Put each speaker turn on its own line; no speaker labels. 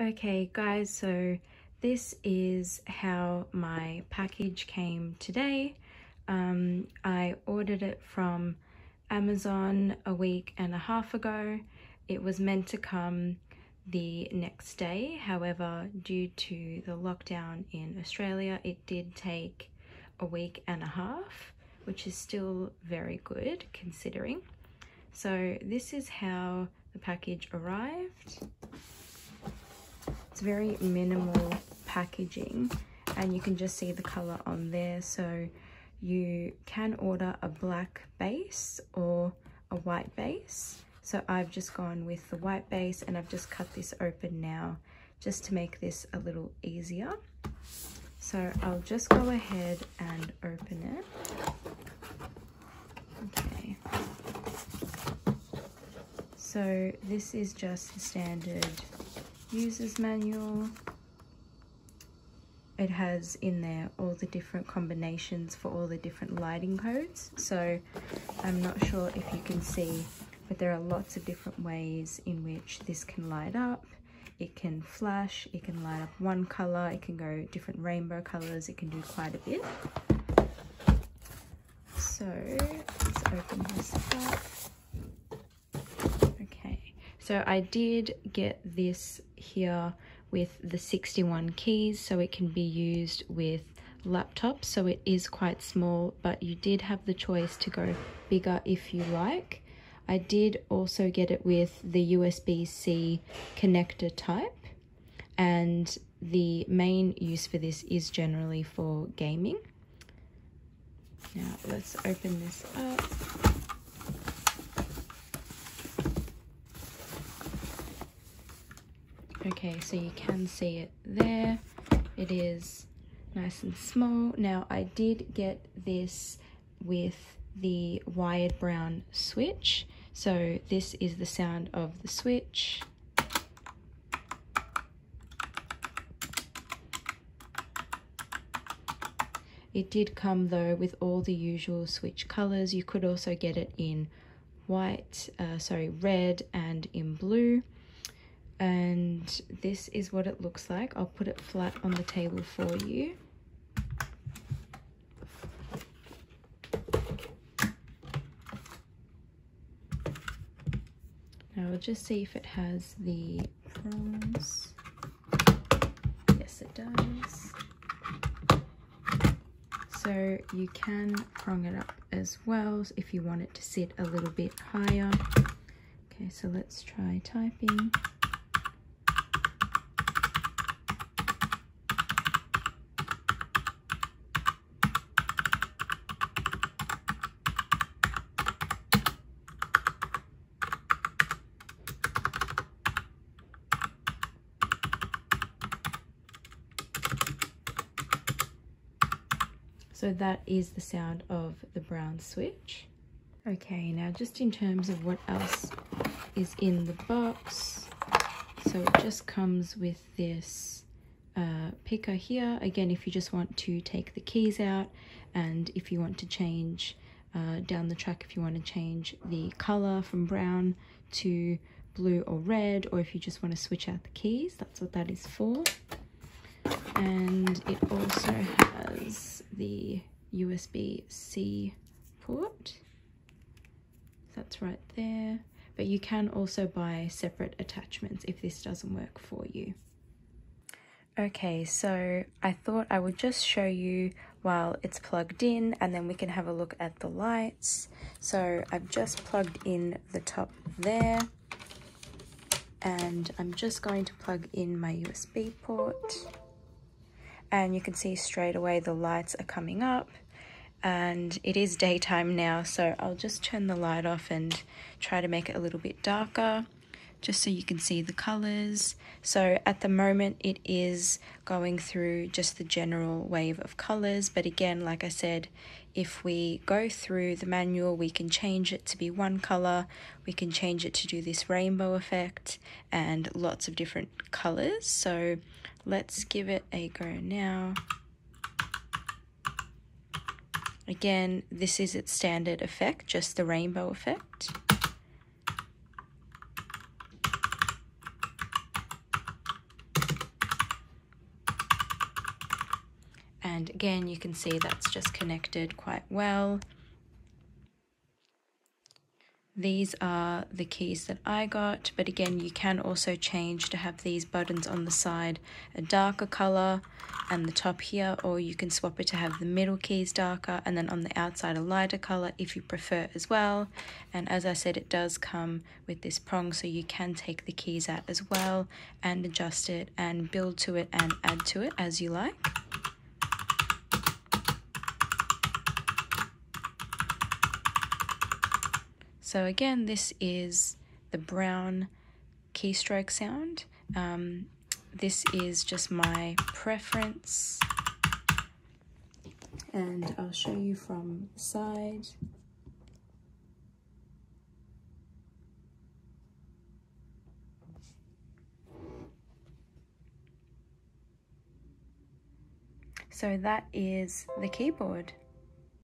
Okay guys, so this is how my package came today. I ordered it from Amazon a week and a half ago. It was meant to come the next day, however, due to the lockdown in Australia, it did take a week and a half, which is still very good considering. So this is how the package arrived. It's very minimal packaging and you can just see the color on there. So you can order a black base or a white base. So I've just gone with the white base and I've just cut this open now just to make this a little easier. So I'll just go ahead and open it. Okay. So this is just the standard user's manual. It has in there all the different combinations for all the different lighting codes. So I'm not sure if you can see, but there are lots of different ways in which this can light up. It can flash, it can light up one color, it can go different rainbow colors, it can do quite a bit. So let's open this up. So I did get this here with the 61 keys, so it can be used with laptops. So it is quite small, but you did have the choice to go bigger if you like. I did also get it with the USB-C connector type, and the main use for this is generally for gaming. Now let's open this up. Okay, so you can see it there. It is nice and small. Now I did get this with the wired brown switch. So this is the sound of the switch. It did come though with all the usual switch colors. You could also get it in red and in blue. And this is what it looks like. I'll put it flat on the table for you. Now we'll just see if it has the prongs. Yes, it does. So you can prong it up as well if you want it to sit a little bit higher. Okay, so let's try typing. So that is the sound of the brown switch. Okay, now just in terms of what else is in the box. So it just comes with this picker here. Again, if you just want to take the keys out, and if you want to change down the track, if you want to change the color from brown to blue or red, or if you just want to switch out the keys, that's what that is for. And it also has the USB-C port. That's right there. But you can also buy separate attachments if this doesn't work for you. Okay, so I thought I would just show you while it's plugged in, and then we can have a look at the lights. So I've just plugged in the top there, and I'm just going to plug in my USB port. And you can see straight away the lights are coming up, and it is daytime now, so I'll just turn the light off and try to make it a little bit darker just so you can see the colors. So at the moment it is going through just the general wave of colors, but again, like I said, if we go through the manual, we can change it to be one color, we can change it to do this rainbow effect and lots of different colors. So let's give it a go now. Again, this is its standard effect, just the rainbow effect. and again you can see that's just connected quite well. These are the keys that I got, but again you can also change to have these buttons on the side a darker color and the top here, or you can swap it to have the middle keys darker and then on the outside a lighter color if you prefer as well. And as I said, it does come with this prong, so you can take the keys out as well and adjust it and build to it and add to it as you like. So again, this is the brown keystroke sound. This is just my preference, and I'll show you from the side. So that is the keyboard.